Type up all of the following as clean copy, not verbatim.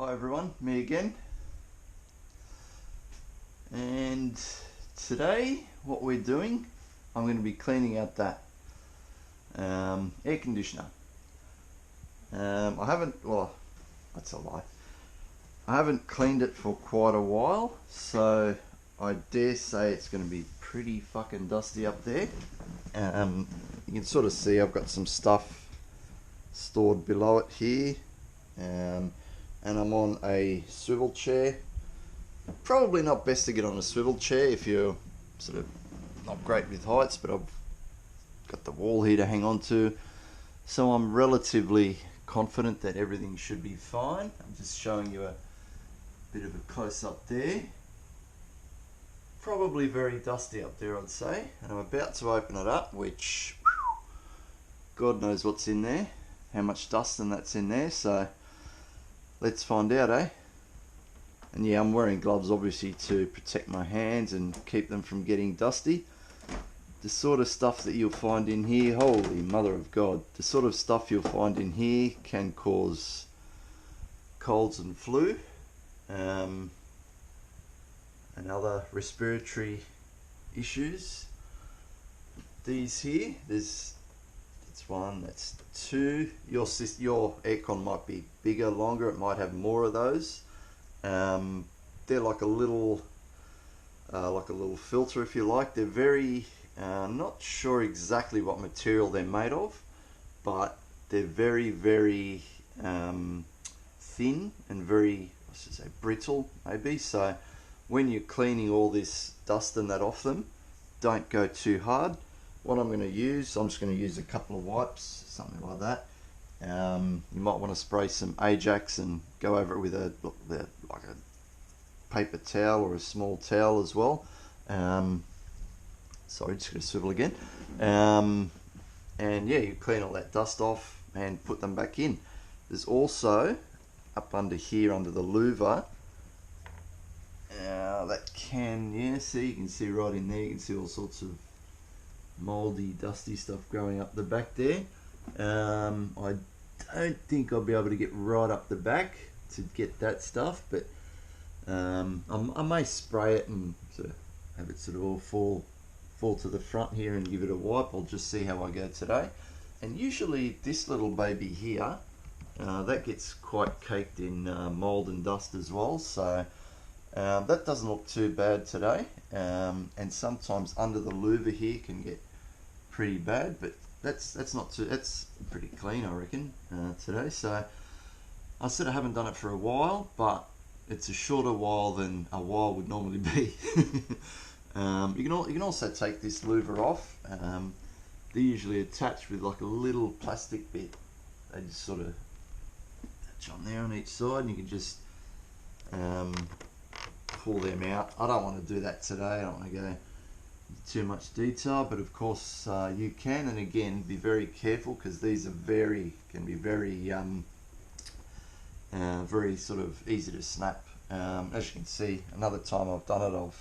Hi everyone, me again. And today what we're doing, I'm going to be cleaning out that air conditioner. I haven't, well, that's a lie. I haven't cleaned it for quite a while, so I dare say it's going to be pretty fucking dusty up there. You can sort of see I've got some stuff stored below it here. And I'm on a swivel chair. Probably not best to get on a swivel chair if you're sort of not great with heights, but I've got the wall here to hang on to, so I'm relatively confident that everything should be fine. I'm just showing you a bit of a close-up there. Probably very dusty up there, I'd say, and I'm about to open it up, which God knows what's in there, how much dust and that's in there, so let's find out, eh? And yeah, I'm wearing gloves obviously to protect my hands and keep them from getting dusty. The sort of stuff that you'll find in here, holy mother of God, the sort of stuff you'll find in here can cause colds and flu, and other respiratory issues. These here, that's one, that's two. Your aircon might be bigger, longer, it might have more of those. They're like a little filter, if you like. They're very not sure exactly what material they're made of, but they're very thin and very, I should say, brittle maybe. So when you're cleaning all this dust and that off them, don't go too hard. What I'm going to use, I'm just going to use a couple of wipes, something like that. You might want to spray some Ajax and go over it with like a paper towel or a small towel as well. Sorry, just going to swivel again. And yeah, you clean all that dust off and put them back in. There's also, up under here, under the louver, that can, yeah, see, you can see right in there, you can see all sorts of moldy, dusty stuff growing up the back there. I don't think I'll be able to get right up the back to get that stuff, but I may spray it and sort of have it sort of all fall to the front here and give it a wipe. I'll just see how I go today. And usually this little baby here, that gets quite caked in mold and dust as well, so that doesn't look too bad today. And sometimes under the louver here can get pretty bad, but that's not too, that's pretty clean, I reckon, today. So I sort of haven't done it for a while, but it's a shorter while than a while would normally be. You can also take this louver off. They're usually attached with like a little plastic bit. They just sort of attach on there on each side, and you can just pull them out. I don't want to do that today. I don't want to go into too much detail, but of course you can. And again, be very careful, because these are can be very sort of easy to snap. As you can see, another time I've done it,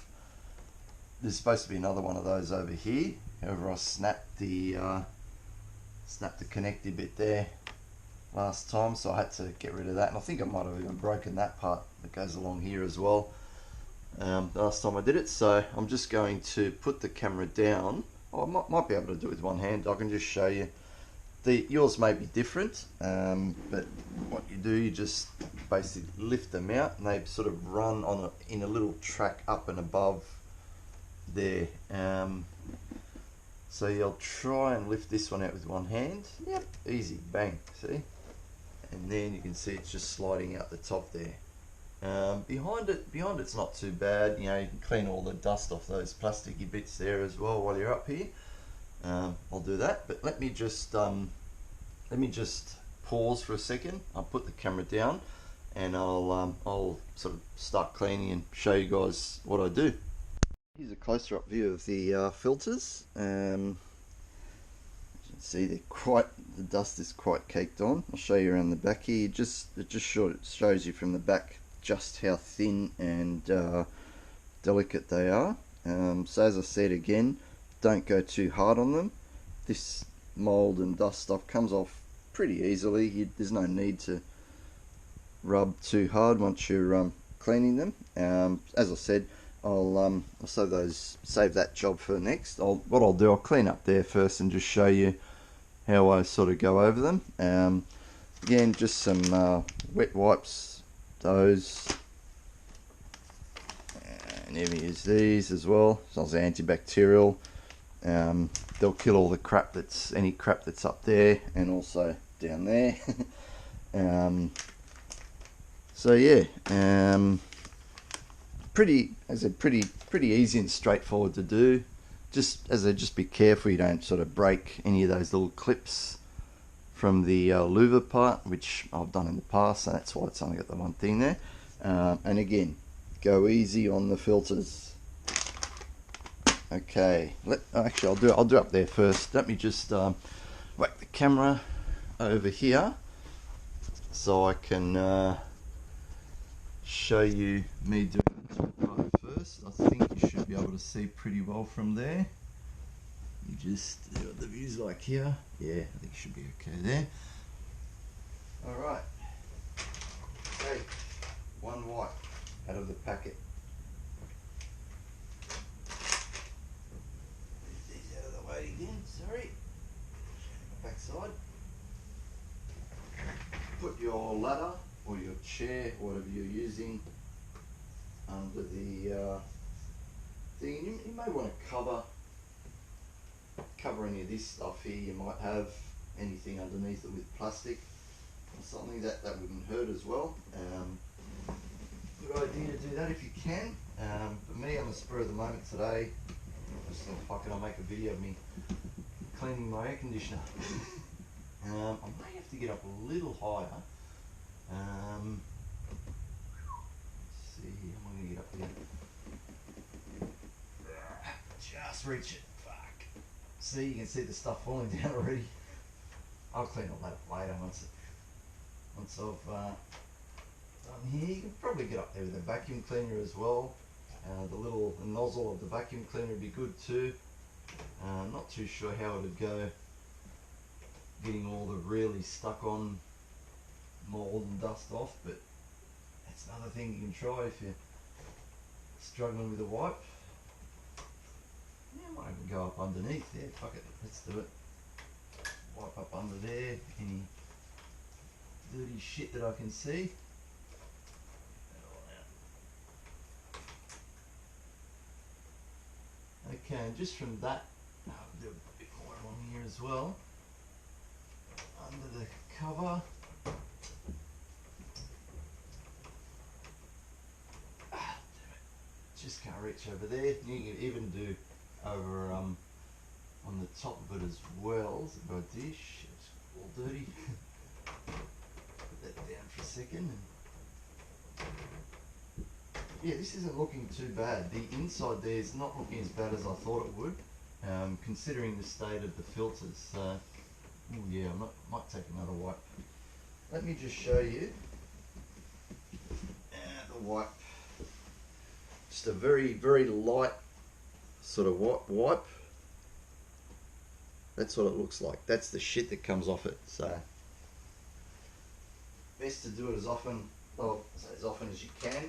there's supposed to be another one of those over here. However, I snapped the connector bit there last time, so I had to get rid of that, and I think I might have even broken that part that goes along here as well last time I did it. So I'm just going to put the camera down. I might be able to do it with one hand. I can just show you. Yours may be different, but what you do, you just basically lift them out, and they sort of run in a little track up and above there. So you'll try and lift this one out with one hand. Yep, easy, bang, see? And then you can see it's just sliding out the top there. Behind it's not too bad. You know, you can clean all the dust off those plasticky bits there as well while you're up here. I'll do that, but let me just pause for a second. I'll put the camera down, and I'll sort of start cleaning and show you guys what I do. Here's a closer up view of the filters. As you can see, the dust is quite caked on. I'll show you around the back here. It just shows you from the back just how thin and delicate they are. So as I said again, don't go too hard on them. This mold and dust stuff comes off pretty easily. There's no need to rub too hard once you're cleaning them. As I said, I'll save that job for next. What I'll do, I'll clean up there first and just show you how I sort of go over them. Again, just some wet wipes, those, and even use these as well. So it's antibacterial. They'll kill all the crap any crap that's up there and also down there. So yeah, pretty easy and straightforward to do. Just be careful you don't sort of break any of those little clips from the louver part, which I've done in the past, so that's why it's only got the one thing there. And again, go easy on the filters. Okay, actually I'll do up there first. Let me just whack the camera over here so I can show you me doing the top part first. I think you should be able to see pretty well from there. You just see what the view's like here. Yeah, I think you should be okay there. Alright, take one wipe out of the packet. Move these out of the way again, sorry. Backside. Put your ladder or your chair, whatever you're using, under the thing. You may want to cover any of this stuff here. You might have anything underneath it with plastic or something that wouldn't hurt as well. Good idea to do that if you can. For me, on the spur of the moment today, just thought, fuck it, I'll make a video of me cleaning my air conditioner. I may have to get up a little higher. Let's see, how am I going to get up here? Just reach it. Fuck. See, you can see the stuff falling down already. I'll clean all that up later once I've done here. You can probably get up there with a vacuum cleaner as well. The nozzle of the vacuum cleaner would be good too. I'm not too sure how it would go getting all the really stuck on mold and dust off, but that's another thing you can try if you're struggling with a wipe. Yeah, I might even go up underneath there. Fuck it, let's do it. Wipe up under there, any dirty shit that I can see. Okay, and just from that, I'll do a bit more along here as well. Under the cover. Just can't reach over there. You can even do over on the top of it as well. It's a good dish. It's all dirty. Put that down for a second. Yeah, this isn't looking too bad. The inside there is not looking as bad as I thought it would, considering the state of the filters. So, ooh, yeah, might take another wipe. Let me just show you the wipe. Just a very, very light sort of wipe. That's what it looks like. That's the shit that comes off it. So, best to do it as often as you can.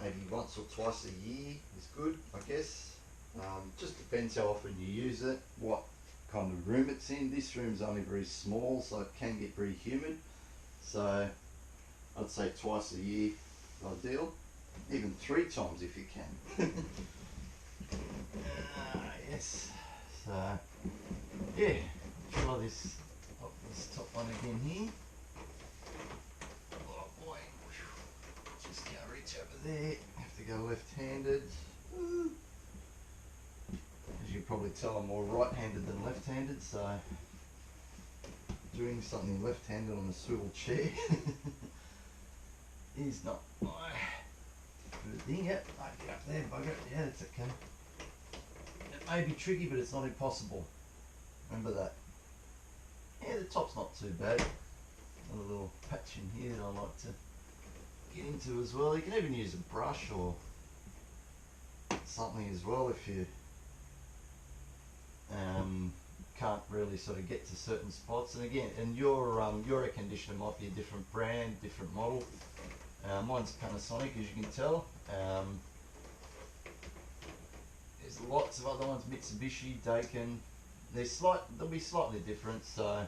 Maybe once or twice a year is good, I guess. Just depends how often you use it, what kind of room it's in. This room's only very small, so it can get very humid. So I'd say twice a year, ideal. Even 3 times if you can. Yes. So yeah, try this top one again here. Oh boy, just can't reach over there. Have to go left-handed. As you can probably tell, I'm more right-handed than left-handed, so doing something left-handed on a swivel chair is not my good thing. Yep, I get up there, bugger. Yeah, that's okay. It may be tricky, but it's not impossible. Remember that. Yeah, the top's not too bad. Got a little patch in here that I like to get into as well. You can even use a brush or something as well if you can't really sort of get to certain spots. And again, and your air conditioner might be a different brand, different model. Mine's Panasonic, as you can tell. There's lots of other ones, Mitsubishi, Daikin. They'll be slightly different, so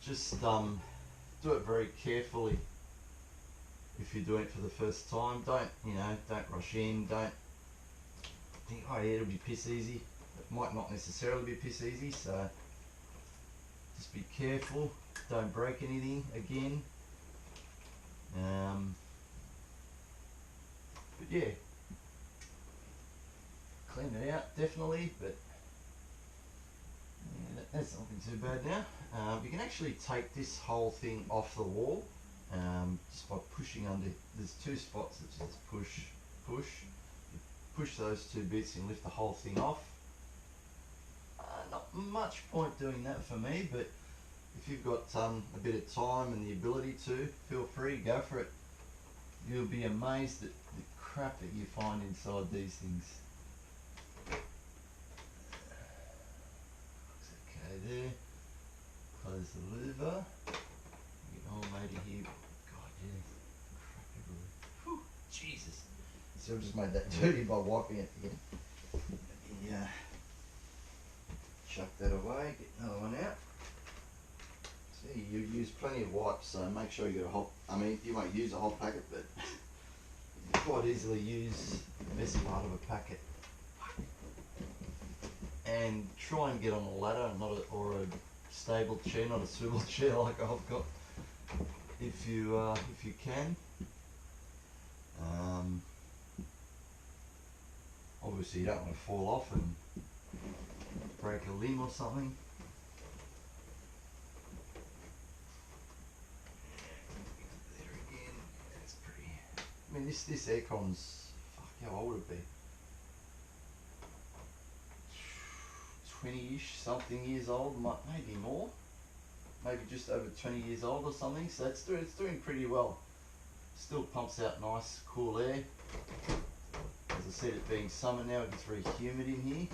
just do it very carefully if you're doing it for the first time. Don't rush in. Don't think, oh yeah, it'll be piss easy. It might not necessarily be piss easy, so just be careful. Don't break anything again. But yeah, clean it out definitely, but yeah, that's not looking too bad now. You can actually take this whole thing off the wall just by pushing under. There's two spots that just push. You push those two bits and lift the whole thing off. Not much point doing that for me, but if you've got a bit of time and the ability to, feel free, go for it. You'll be amazed at the crap that you find inside these things. Okay there. Close the louver. Get old matey here. God, yeah. Crap everywhere. Whew, Jesus. So I've just made that dirty by wiping it again. Yeah. Chuck that away, get another one out. See, you use plenty of wipes, so make sure you get a whole, I mean, you won't use a whole packet, but you can quite easily use the best part of a packet. And try and get on a ladder, or a stable chair, not a swivel chair like I've got, if you can. Obviously you don't want to fall off and break a limb or something. There again, that's pretty. I mean, this aircon's, fuck, how old would it be? 20-ish, something years old, maybe more. Maybe just over 20 years old or something. So it's doing pretty well. Still pumps out nice, cool air. As I said, it being summer now, it gets very humid in here.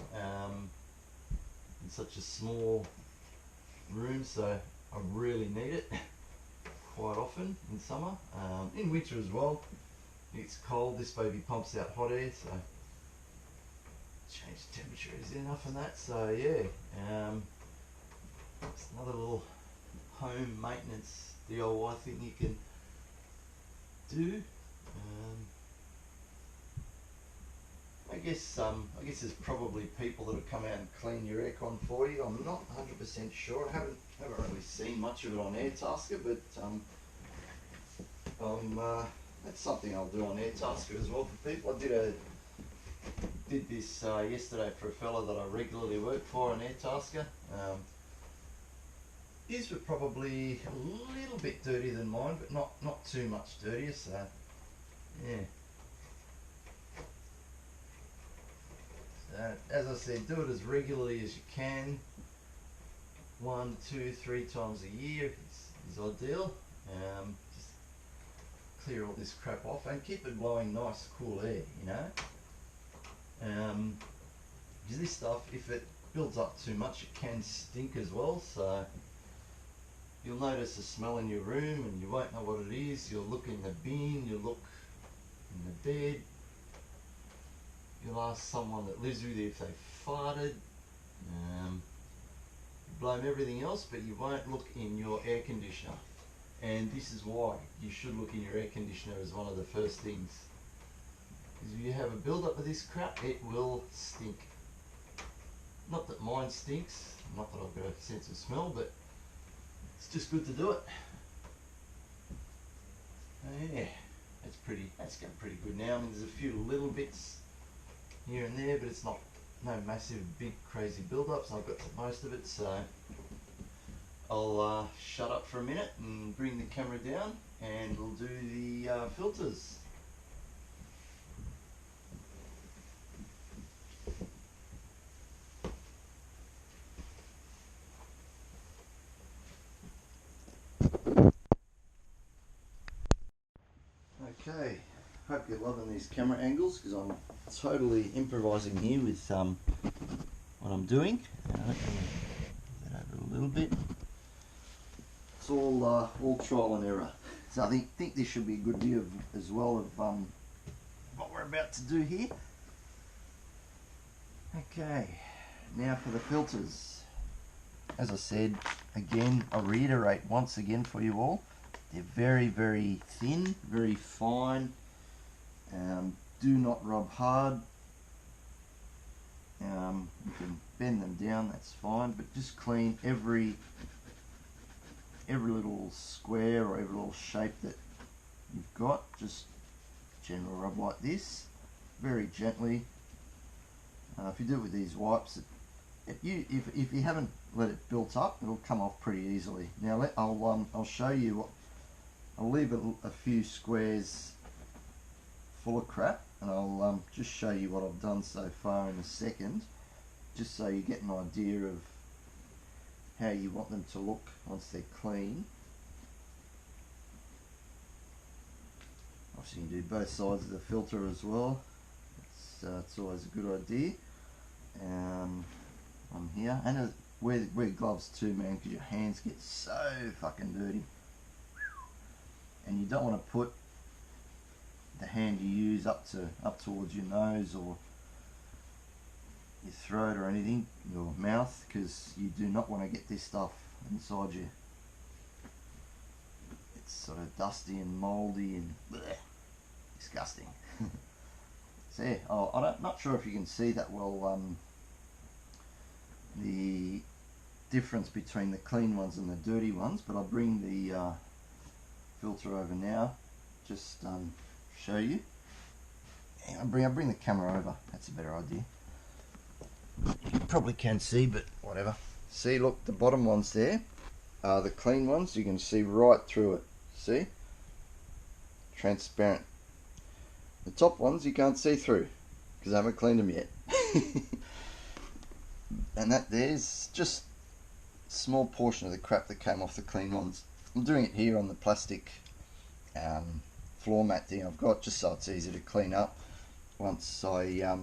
In such a small room, so I really need it quite often in summer. In winter as well, it's cold. This baby pumps out hot air, so change the temperature is enough in that. So yeah, it's another little home maintenance DIY thing you can do. I guess there's probably people that have come out and clean your aircon for you. I'm not 100% sure. I haven't really seen much of it on Airtasker, but that's something I'll do on Airtasker as well for people. I did this yesterday for a fella that I regularly work for on Airtasker. His were probably a little bit dirtier than mine, but not too much dirtier. So yeah. As I said, do it as regularly as you can. 1, 2, 3 times a year is ideal. Just clear all this crap off and keep it blowing nice, cool air, you know. Because this stuff, if it builds up too much, it can stink as well. So you'll notice a smell in your room and you won't know what it is. You'll look in the bin, you'll look in the bed. You'll ask someone that lives with you if they farted. You blame everything else, but you won't look in your air conditioner. And this is why you should look in your air conditioner as one of the first things. Because if you have a build-up of this crap, it will stink. Not that mine stinks, not that I've got a sense of smell, but it's just good to do it. Yeah, that's going pretty good now. I mean, there's a few little bits here and there, but it's no massive, big, crazy build-ups. I've got most of it, so I'll shut up for a minute and bring the camera down, and we'll do the filters. Okay, hope you're loving these camera angles, because I'm totally improvising here with what I'm doing. little bit. It's all trial and error. So I think this should be a good view as well of what we're about to do here. Okay, now for the filters. As I said, again, I reiterate once again for you all, they're very, very thin, very fine. Do not rub hard. You can bend them down, that's fine, but just clean every little square or every little shape that you've got. Just general rub like this, very gently. If you do it with these wipes, if you haven't let it build up, it'll come off pretty easily. Now I'll show you what. I'll leave a few squares full of crap, and I'll just show you what I've done so far in a second, just so you get an idea of how you want them to look once they're clean. Obviously you can do both sides of the filter as well. It's always a good idea. On here, and wear gloves too, man, because your hands get so fucking dirty, and you don't want to put the hand you use up towards your nose or your throat or anything, your mouth, because you do not want to get this stuff inside you. It's sort of dusty and mouldy and bleh, disgusting. So yeah, I'm not sure if you can see that well, the difference between the clean ones and the dirty ones, but I'll bring the filter over now, just show you. I'll bring the camera over, that's a better idea. You probably can see, but whatever. See, look, the bottom ones there are the clean ones. You can see right through it. See? Transparent. The top ones you can't see through because I haven't cleaned them yet. And that there's just a small portion of the crap that came off the clean ones. I'm doing it here on the plastic floor mat thing I've got, just so it's easy to clean up once I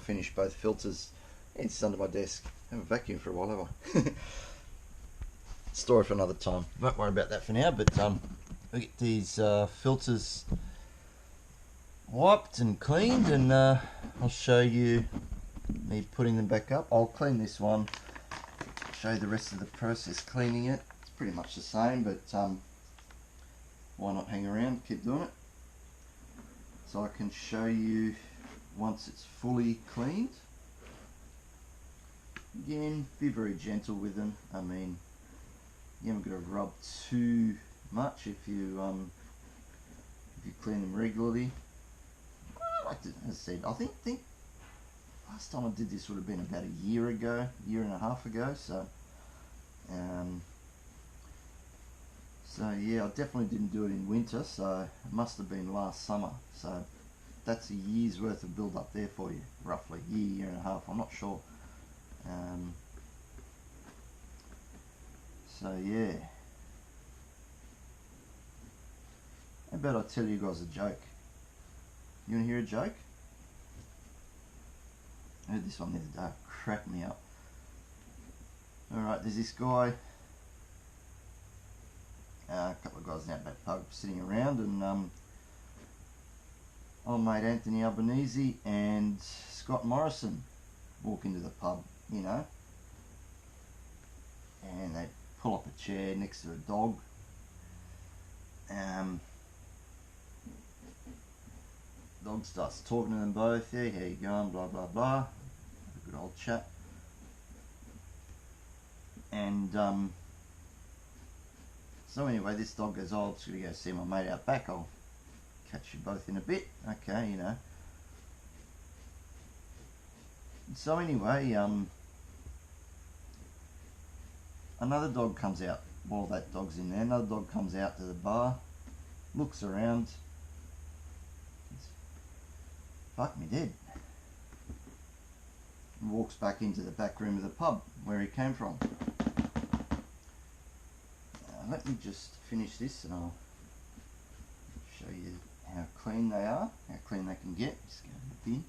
finish both filters. It's under my desk. I haven't vacuumed for a while, have I? Story for another time. Won't worry about that for now, but we get these filters wiped and cleaned, and I'll show you me putting them back up. I'll clean this one, show you the rest of the process cleaning it. It's pretty much the same, but why not hang around, keep doing it. So I can show you once it's fully cleaned. Again, be very gentle with them. I mean, you haven't got to rub too much if you clean them regularly. Like as I said, I think last time I did this would have been about a year ago, year and a half ago. So, yeah, I definitely didn't do it in winter. So it must have been last summer. So that's a year's worth of build up there for you, roughly year and a half. I'm not sure. So yeah, how about I tell you guys a joke? You want to hear a joke? I heard this one the other day, it cracked me up. Alright, there's this guy, a couple of guys out that pub sitting around, and old mate Anthony Albanese and Scott Morrison walk into the pub, you know, and they pull up a chair next to a dog. Dog starts talking to them both. Yeah, how you going? Blah blah blah. Have a good old chat. And so anyway, this dog goes, "Oh, I'm just gonna go see my mate out back. I'll catch you both in a bit." Okay, you know. So anyway, another dog comes out while that dog's in there. Another dog comes out to the bar, looks around. Fuck me dead. And walks back into the back room of the pub where he came from. Let me just finish this and I'll show you how clean they are, how clean they can get. Just go in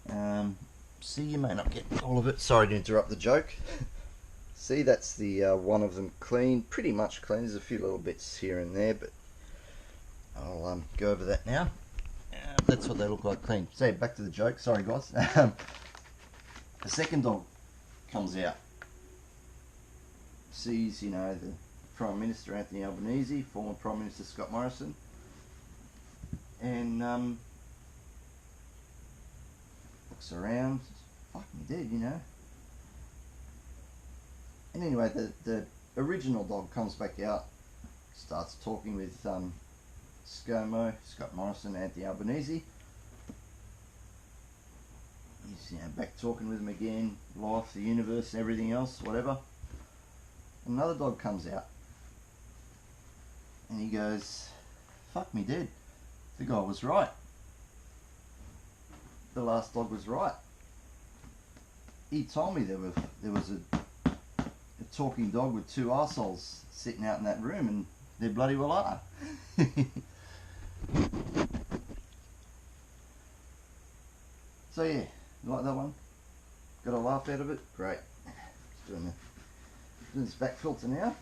the bin. See, you may not get all of it. Sorry to interrupt the joke. See, that's the one of them clean, pretty much clean. There's a few little bits here and there, but I'll go over that now. That's what they look like clean. So back to the joke. Sorry, guys. The second dog comes out. Sees, you know, the Prime Minister Anthony Albanese, former Prime Minister Scott Morrison, and looks around. Fuck me dead, you know. And anyway, the original dog comes back out, starts talking with ScoMo, Scott Morrison, Anthony Albanese. He's, you know, back talking with him again, life, the universe, everything else, whatever. Another dog comes out, and he goes, "Fuck me dead. The guy was right. The last dog was right. He told me there was a talking dog with two arseholes sitting out in that room, and they bloody well are." So yeah, you like that one? Got a laugh out of it? Great. Just doing this back filter now.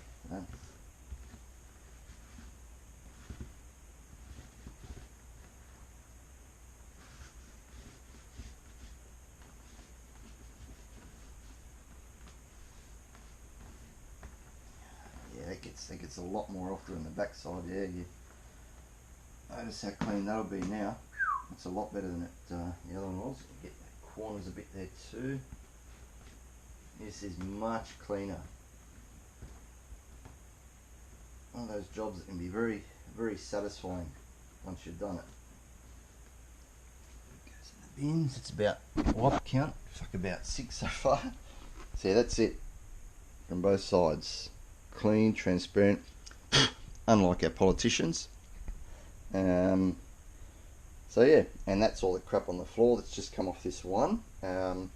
That gets a lot more off in the backside. Yeah, you notice how clean that'll be now. It's a lot better than the other one was. You get the corners a bit there too. This is much cleaner. One of those jobs that can be very, very satisfying once you've done it. Goes in the bins. It's about wipe count. Fuck, about 6 so far. So yeah, that's it from both sides. Clean, transparent, unlike our politicians. So yeah, and that's all the crap on the floor that's just come off this one. So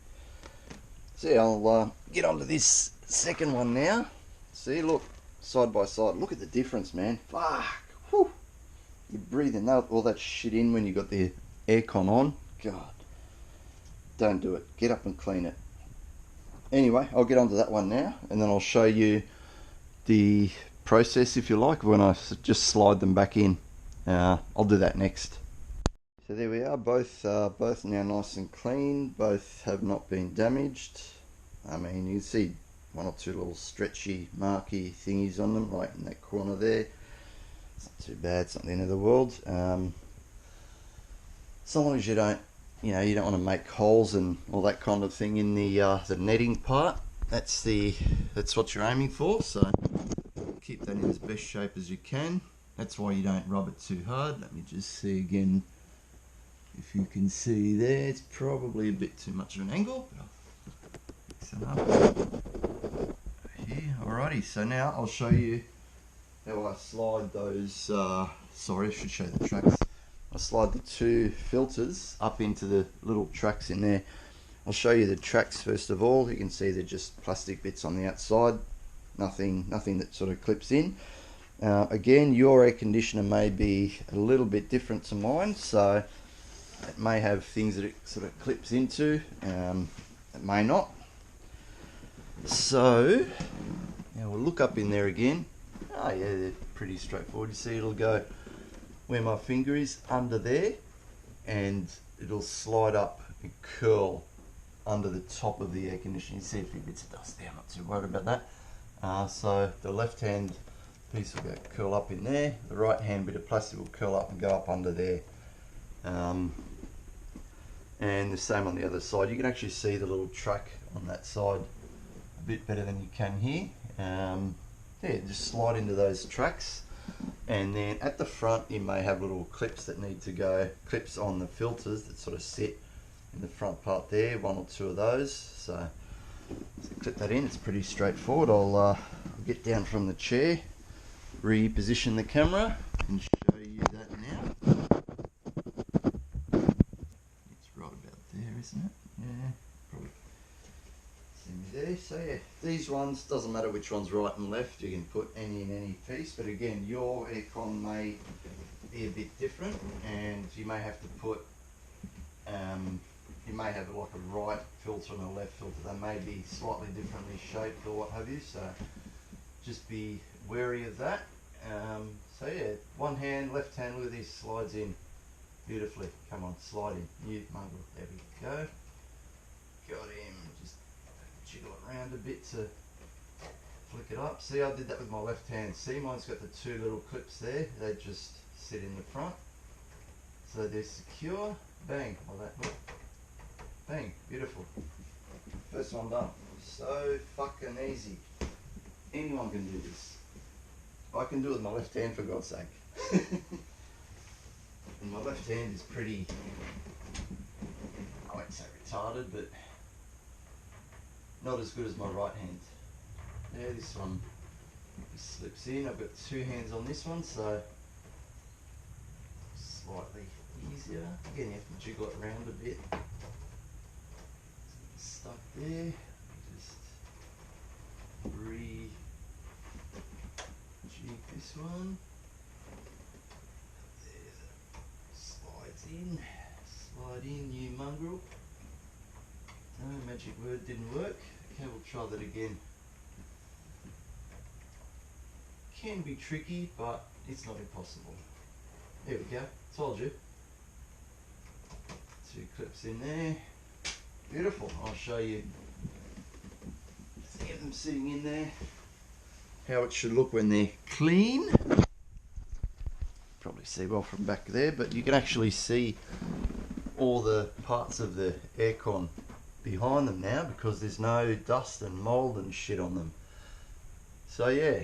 yeah, I'll get onto this second one now. See, look, side by side. Look at the difference, man. Fuck. Whew. You're breathing all that shit in when you got the aircon on. God. Don't do it. Get up and clean it. Anyway, I'll get onto that one now, and then I'll show you the process, if you like, when I just slide them back in. I'll do that next. So there we are, both now nice and clean. Both have not been damaged. I mean, you can see one or two little stretchy, marky thingies on them, right in that corner there. It's not too bad. It's not the end of the world. So long as you don't want to make holes and all that kind of thing in the netting part. That's what you're aiming for. So keep that in as best shape as you can. That's why you don't rub it too hard. Let me just see again if you can see there. It's probably a bit too much of an angle, but I'll fix it up here. Alrighty, so now I'll show you how I slide those. Sorry, I should show the tracks. I slide the two filters up into the little tracks in there. I'll show you the tracks first of all. You can see they're just plastic bits on the outside. Nothing that sort of clips in. Again, your air conditioner may be a little bit different to mine, so it may have things that it sort of clips into. It may not. So now we'll look up in there again. Oh yeah, they're pretty straightforward. You see, it'll go where my finger is, under there, and it'll slide up and curl under the top of the air conditioner. You see a few bits of dust there. I'm not too worried about that. So the left hand piece will go curl up in there. The right hand bit of plastic will curl up and go up under there. And the same on the other side. You can actually see the little track on that side a bit better than you can here. Yeah, just slide into those tracks. And then at the front you may have little clips that need to go, clips on the filters that sort of sit in the front part there, one or two of those. So clip that in. It's pretty straightforward. I'll get down from the chair, reposition the camera and show you that now. It's right about there, isn't it? Yeah, probably. See me there. So yeah, these ones, doesn't matter which one's right and left, you can put any in any piece, but again, your aircon may be a bit different and you may have to put you may have like a right filter and a left filter. They may be slightly differently shaped or what have you, so just be wary of that. So yeah, one hand, left hand, look at this, slides in beautifully. Come on, slide in. Mute mongrel. There we go. Got him. Just jiggle it around a bit to flick it up. See, I did that with my left hand. See, mine's got the two little clips there. They just sit in the front. So they're secure. Bang, like that. Look. Bang, beautiful. First one done. So fucking easy. Anyone can do this. I can do it with my left hand, for God's sake. And my left hand is pretty, I won't say retarded, but not as good as my right hand. Yeah, this one just slips in. I've got two hands on this one, so slightly easier. Again, you have to jiggle it around a bit. Stuck there. Just re-jig this one. There, slides in. Slide in, you mongrel. No, magic word didn't work. Okay, we'll try that again. Can be tricky, but it's not impossible. There we go. Told you. Two clips in there. Beautiful. I'll show you. Get them sitting in there. How it should look when they're clean. Probably see well from back there, but you can actually see all the parts of the aircon behind them now because there's no dust and mold and shit on them. So yeah,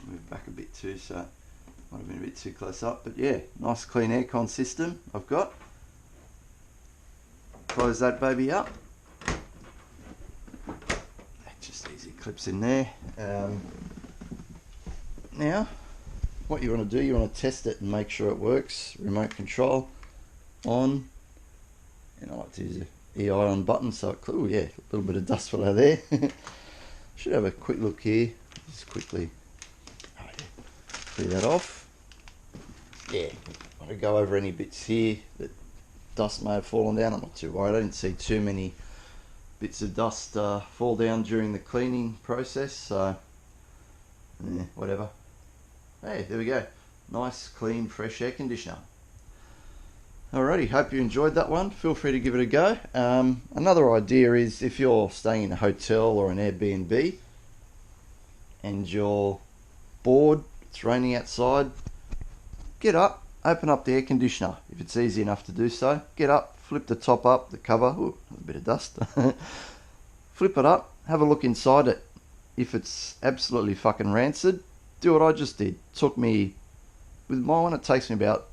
move back a bit too, so might have been a bit too close up, but yeah, nice clean aircon system I've got. Close that baby up. That just easy clips in there. Now, what you want to do, you want to test it and make sure it works. Remote control on, and I like to use the EI on button, so it, oh yeah, a little bit of dust fell out there. Should have a quick look here, just quickly clear that off. Yeah, want to go over any bits here that dust may have fallen down. I'm not too worried. I didn't see too many bits of dust fall down during the cleaning process, so yeah, whatever. Hey, there we go. Nice, clean, fresh air conditioner. Alrighty, hope you enjoyed that one. Feel free to give it a go. Another idea is if you're staying in a hotel or an Airbnb and you're bored, it's raining outside, get up, open up the air conditioner if it's easy enough to do so. Get up, flip the top up, the cover, ooh, a bit of dust. Flip it up, have a look inside it. If it's absolutely fucking rancid, do what I just did. Took me, with my one it takes me about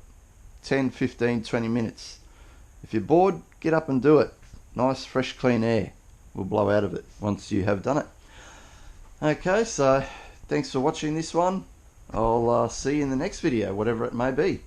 10, 15, 20 minutes. If you're bored, get up and do it. Nice, fresh, clean air will blow out of it once you have done it. Okay, so thanks for watching this one. I'll see you in the next video, whatever it may be.